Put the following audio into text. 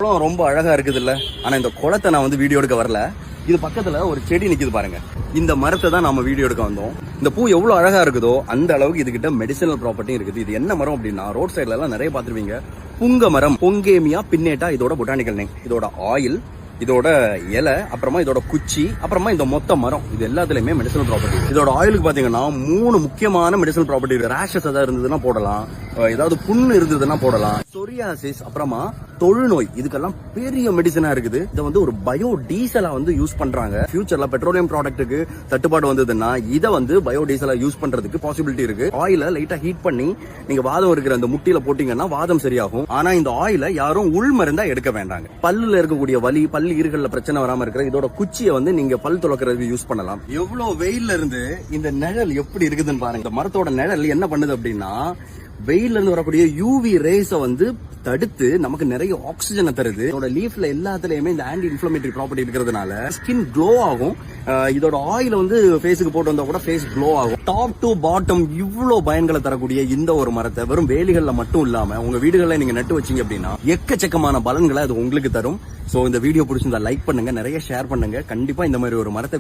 குளம் ரொம்ப அழகா இருக்குது இல்ல. ஆனா இந்த குளத்தை நான் வந்து வீடியோ எடுக்க வரல. இது பக்கத்துல ஒரு செடி நிக்குது பாருங்க. இந்த மரத்தை தான் நாம வீடியோ எடுக்க வந்தோம். இந்த பூ எவ்வளவு அழகா இருக்குதோ அந்த அளவுக்கு இதுகிட்ட மெடிசனல் ப்ராப்பர்ட்டி இருக்குது. இது என்ன மரம் அப்படின்னா ரோட் சைட்ல எல்லாம் நிறைய பாத்துருவீங்க. புங்க மரம், பொங்கேமியா பின்னேட்டா இதோட பொட்டானிக்கல் நேம். இதோட ஆயில், இதோட இலை, அப்புறமா இதோட குச்சி, அப்புறமா இந்த மொத்த மரம், இது எல்லாத்துலயுமே மெடிசனல் ப்ராப்பர்ட்டி. இதோட ஆயிலுக்கு பாத்தீங்கன்னா 3 முக்கியமான மெடிசனல் ப்ராப்பர்ட்டி இருக்கு. ரேஷஸ் ஏதாவது இருந்ததுன்னா போடலாம், ஏதாவது புண்ணு இருந்ததுன்னா போடலாம், சொரியாசிஸ், அப்புறமா தொழுநோய், இதுக்கெல்லாம் பெரிய மெடிசனா இருக்குது. இதை வந்து ஒரு பயோ டீசலா வந்து யூஸ் பண்றாங்க. ஃபியூச்சர்ல பெட்ரோலியம் ப்ராடக்ட்டுக்கு தட்டுப்பாடு வந்ததுன்னா இதை வந்து பயோ டீசலா யூஸ் பண்றதுக்கு பாசிபிலிட்டி இருக்கு. ஆயில லைட்டா ஹீட் பண்ணி நீங்க வாதம் இருக்கிற அந்த முட்டியில போட்டீங்கன்னா வாதம் சரியாகும். ஆனா இந்த ஆயில யாரும் உள் மருந்தா எடுக்க வேண்டாங்க. பல்லுல இருக்கக்கூடிய வலி, பல்லு ஈறுகள்ல பிரச்சனை வராம இருக்கிற இதோட குச்சியை வந்து நீங்க பல் துளக்கிறதுக்கு யூஸ் பண்ணலாம். எவ்வளவு வெயில்ல இருந்து இந்த நிழல் எப்படி இருக்குதுன்னு பாருங்க. இந்த மரத்தோட நிழல் என்ன பண்ணுது அப்படின்னா வெயில்ல இருந்து வரக்கூடிய யூவி ரேஸ வந்து தடுத்து நமக்கு நிறைய ஆக்சிஜனை தருது. இதோட லீஃப்ல எல்லாத்துலயுமே இந்த ஆன்டி இன்ஃப்ளமேட்டரி ப்ராப்பர்ட்டி இருக்கிறதுனால ஸ்கின் க்ளோ ஆகும். இதோட ஆயில் வந்து ஃபேஸுக்கு போட்டு வந்தா கூட ஃபேஸ் க்ளோ ஆகும். டாப் டு பாட்டம் இவ்வளவு பயன்களை தரக்கூடிய இந்த ஒரு மரத்தை வெறும் வேலிகள்ல மட்டும் இல்லாம உங்க வீடுகள்ல நீங்க நட்டு வச்சீங்க அப்படின்னா எக்கச்சக்கமான பலன்களை அது உங்களுக்கு தரும். சோ இந்த வீடியோ பிடிச்சிருந்தா லைக் பண்ணுங்க, நிறைய ஷேர் பண்ணுங்க. கண்டிப்பா இந்த மாதிரி ஒரு மரத்தை